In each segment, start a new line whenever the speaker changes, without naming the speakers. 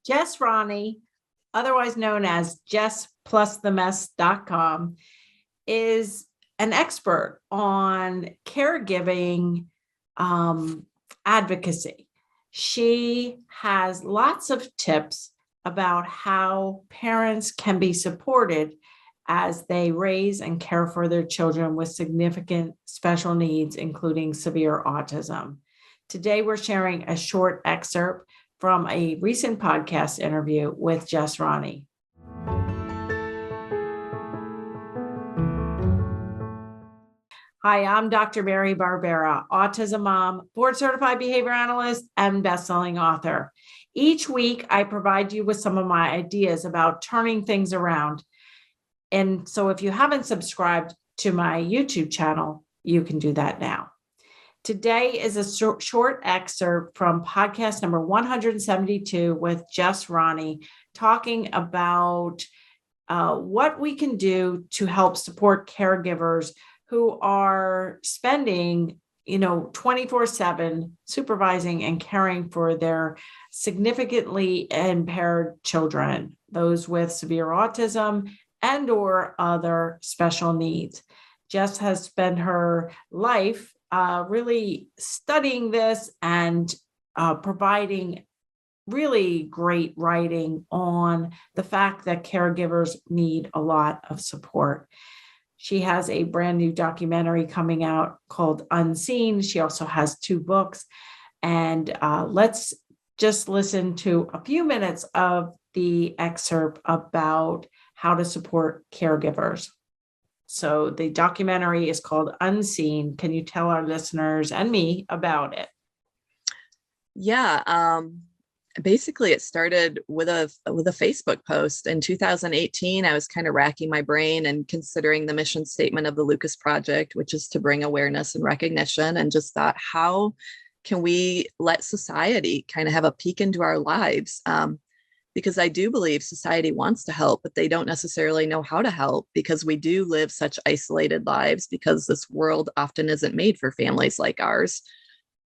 Jess Ronnie, otherwise known as JessPlusTheMess.com, is an expert on caregiving advocacy. She has lots of tips about how parents can be supported as they raise and care for their children with significant special needs, including severe autism. Today, we're sharing a short excerpt from a recent podcast interview with Jess Ronnie. Hi, I'm Dr. Mary Barbera, autism mom, board-certified behavior analyst, and best-selling author. Each week, I provide you with some of my ideas about turning things around. And so if you haven't subscribed to my YouTube channel, you can do that now. Today is a short excerpt from podcast number 172 with Jess Ronnie, talking about what we can do to help support caregivers who are spending 24/7 supervising and caring for their significantly impaired children, those with severe autism and or other special needs. Jess has spent her life really studying this and providing really great writing on the fact that caregivers need a lot of support. She has a brand new documentary coming out called Unseen. She also has 2 books. And let's just listen to a few minutes of the excerpt about how to support caregivers. So the documentary is called Unseen. Can you tell our listeners and me about it?
Yeah. Basically, it started with a Facebook post in 2018. I was kind of racking my brain and considering the mission statement of the Lucas Project, which is to bring awareness and recognition, and just thought, how can we let society kind of have a peek into our lives? Because I do believe society wants to help, but they don't necessarily know how to help, because we do live such isolated lives, because this world often isn't made for families like ours.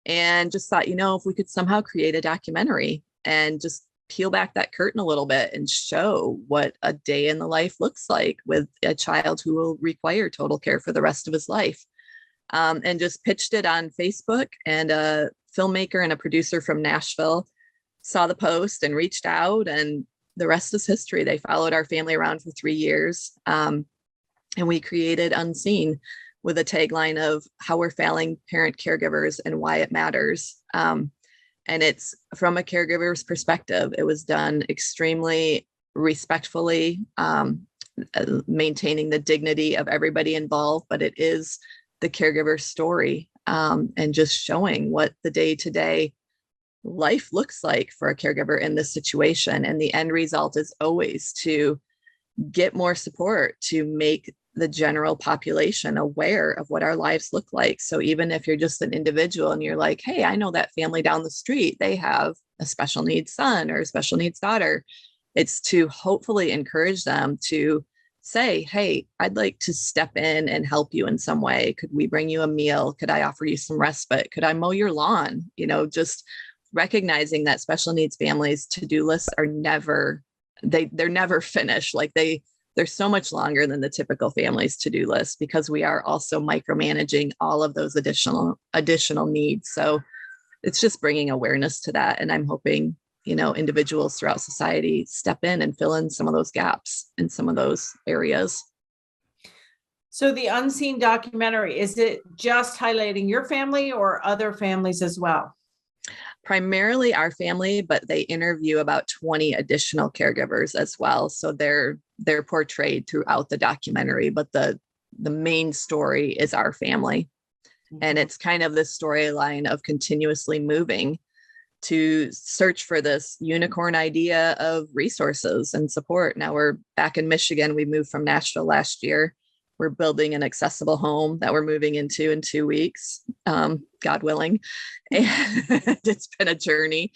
And just thought, if we could somehow create a documentary and just peel back that curtain a little bit and show what a day in the life looks like with a child who will require total care for the rest of his life. And just pitched it on Facebook, and a filmmaker and a producer from Nashville saw the post and reached out, and the rest is history. They followed our family around for 3 years. And we created Unseen with a tagline of how we're failing parent caregivers and why it matters. And it's from a caregiver's perspective. It was done extremely respectfully, maintaining the dignity of everybody involved, but it is the caregiver's story, and just showing what the day-to-day life looks like for a caregiver in this situation. And the end result is always to get more support, to make the general population aware of what our lives look like. So even if you're just an individual and you're like, hey, I know that family down the street, they have a special needs son or a special needs daughter, it's to hopefully encourage them to say, hey, I'd like to step in and help you in some way. Could we bring you a meal? Could I offer you some respite? Could I mow your lawn? Just recognizing that special needs families' to-do lists are they're never finished. Like they're so much longer than the typical family's to-do list, because we are also micromanaging all of those additional needs. So it's just bringing awareness to that. And I'm hoping, individuals throughout society step in and fill in some of those gaps in some of those areas.
So the Unseen documentary, is it just highlighting your family or other families as well?
Primarily our family, but they interview about 20 additional caregivers as well. So they're portrayed throughout the documentary, but the main story is our family. Mm-hmm. And it's kind of this storyline of continuously moving to search for this unicorn idea of resources and support. Now we're back in Michigan. We moved from Nashville last year. We're building an accessible home that we're moving into in 2 weeks, God willing. And it's been a journey.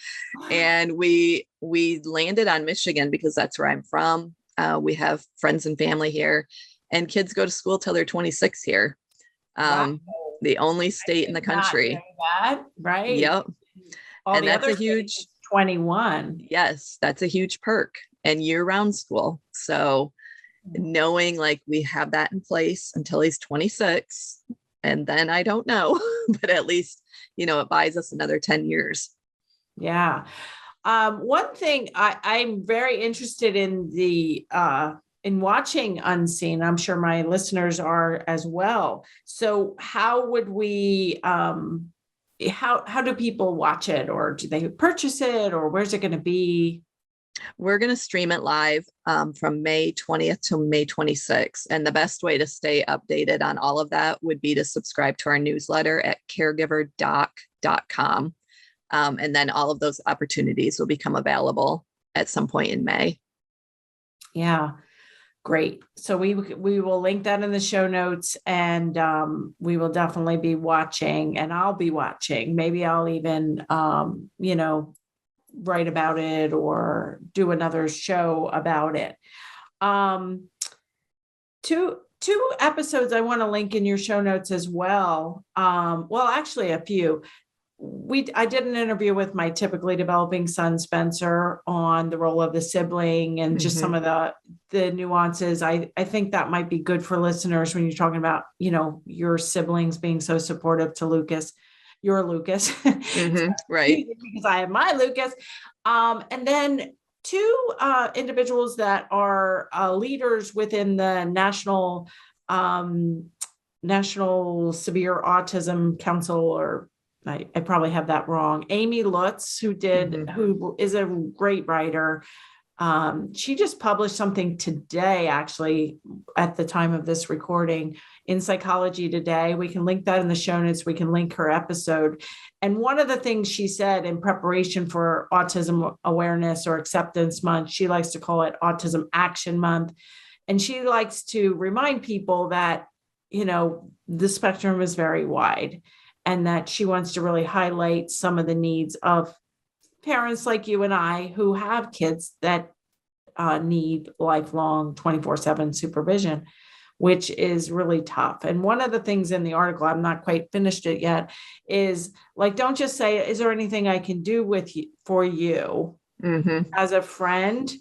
And we landed on Michigan because that's where I'm from. We have friends and family here, and kids go to school till they're 26 here.
Wow.
The only state in the country.
That, right?
Yep. And that's a huge
21.
Yes, that's a huge perk, and year-round school. So knowing like we have that in place until he's 26, and then I don't know, but at least, it buys us another 10 years.
Yeah. One thing I'm very interested in in watching Unseen. I'm sure my listeners are as well. So how would we, how do people watch it, or do they purchase it, or where's it going to be?
We're going to stream it live from May 20th to May 26th. And the best way to stay updated on all of that would be to subscribe to our newsletter at caregiverdoc.com. And then all of those opportunities will become available at some point in May.
Yeah, great. So we will link that in the show notes, and we will definitely be watching, and I'll be watching. Maybe I'll even, write about it or do another show about it. Two episodes I want to link in your show notes as well. Well, actually a few. I did an interview with my typically developing son, Spencer, on the role of the sibling and just some of the nuances. I think that might be good for listeners when you're talking about, your siblings being so supportive to Lucas. Your Lucas,
right?
Because I have my Lucas, and then two individuals that are leaders within the National Severe Autism Council, or I probably have that wrong. Amy Lutz, who is a great writer. She just published something today, actually, at the time of this recording, in Psychology Today. We can link that in the show notes. We can link her episode. And one of the things she said in preparation for Autism Awareness or Acceptance Month, she likes to call it Autism Action Month. And she likes to remind people that, the spectrum is very wide, and that she wants to really highlight some of the needs of parents like you and I who have kids that need lifelong 24/7 supervision, which is really tough. And one of the things in the article, I'm not quite finished it yet, is like, don't just say, is there anything I can do for you as a friend,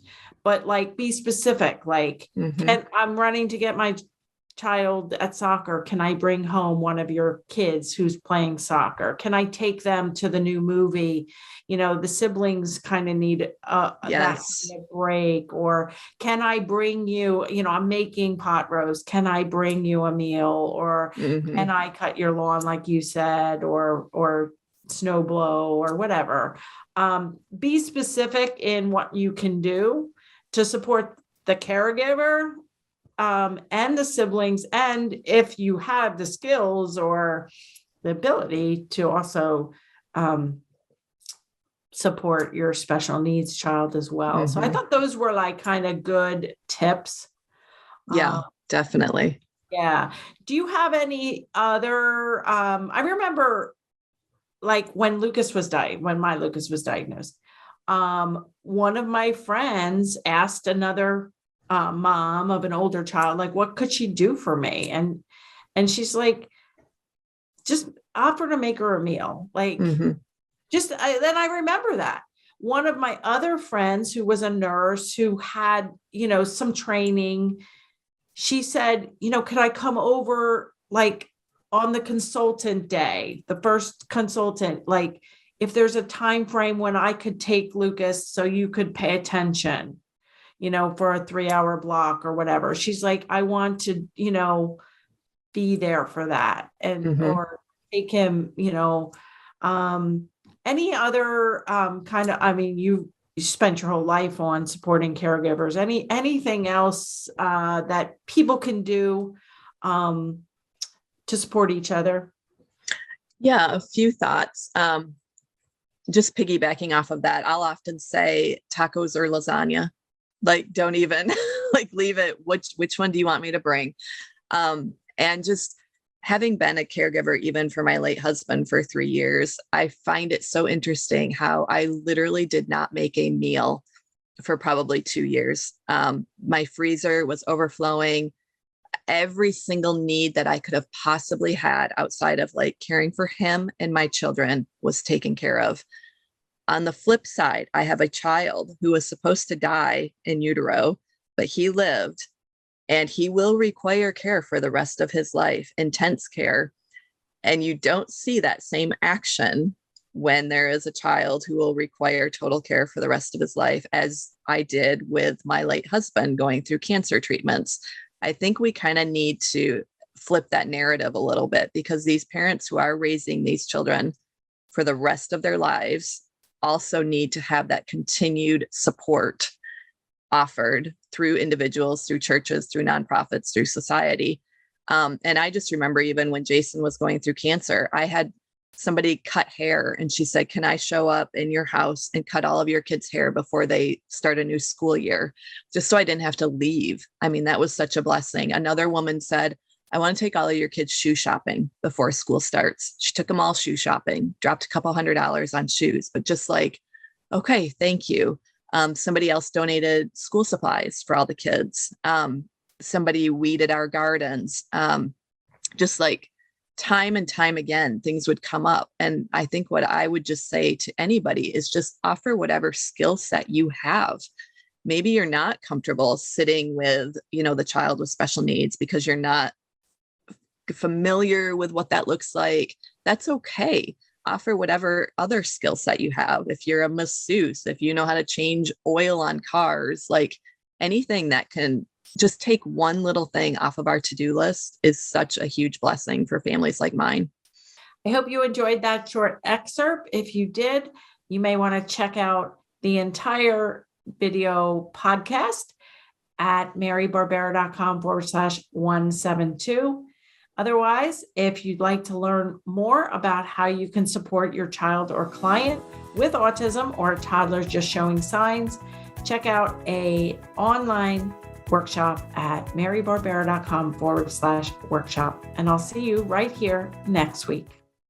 but like, be specific. Like, I'm running to get my child at soccer. Can I bring home one of your kids who's playing soccer? Can I take them to the new movie? The siblings kind of need that kind of break. Or can I bring you, I'm making pot roast. Can I bring you a meal? Or can I cut your lawn, like you said, or snow blow or whatever? Be specific in what you can do to support the caregiver and the siblings, and if you have the skills or the ability to also support your special needs child as well. So I thought those were like kind of good tips.
Yeah, definitely.
Yeah. Do you have any other, I remember like when my Lucas was diagnosed, one of my friends asked another mom of an older child, like, what could she do for me? And she's like, just offer to make her a meal. Like, then I remember that one of my other friends who was a nurse who had, some training, she said, could I come over like on the consultant day, the first consultant, like if there's a time frame when I could take Lucas so you could pay attention, for a 3-hour block or whatever. She's like, I want to, be there for that, and or take him, any other kind of, I mean, you spent your whole life on supporting caregivers. Anything else that people can do to support each other?
Yeah, a few thoughts. Just piggybacking off of that, I'll often say tacos or lasagna. Like, don't even like leave it. Which one do you want me to bring? And just having been a caregiver, even for my late husband for 3 years, I find it so interesting how I literally did not make a meal for probably 2 years. My freezer was overflowing. Every single need that I could have possibly had outside of like caring for him and my children was taken care of. On the flip side, I have a child who was supposed to die in utero, but he lived, and he will require care for the rest of his life, intense care. And you don't see that same action when there is a child who will require total care for the rest of his life, as I did with my late husband going through cancer treatments. I think we kind of need to flip that narrative a little bit, because these parents who are raising these children for the rest of their lives also need to have that continued support offered through individuals, through churches, through nonprofits, through society. And I just remember, even when Jason was going through cancer, I had somebody cut hair, and she said, "Can I show up in your house and cut all of your kids' hair before they start a new school year?" Just so I didn't have to leave. I mean, that was such a blessing. Another woman said, "I want to take all of your kids shoe shopping before school starts." She took them all shoe shopping, dropped a couple $100 on shoes, but just like, okay, thank you. Somebody else donated school supplies for all the kids. Somebody weeded our gardens. Just like time and time again, things would come up. And I think what I would just say to anybody is just offer whatever skill set you have. Maybe you're not comfortable sitting with, the child with special needs because you're not familiar with what that looks like. That's okay. Offer whatever other skill set you have. If you're a masseuse, if you know how to change oil on cars, like anything that can just take one little thing off of our to-do list is such a huge blessing for families like mine.
I hope you enjoyed that short excerpt. If you did, you may want to check out the entire video podcast at marybarbera.com/172. Otherwise, if you'd like to learn more about how you can support your child or client with autism or a toddler just showing signs, check out an online workshop at marybarbera.com/workshop. And I'll see you right here next week.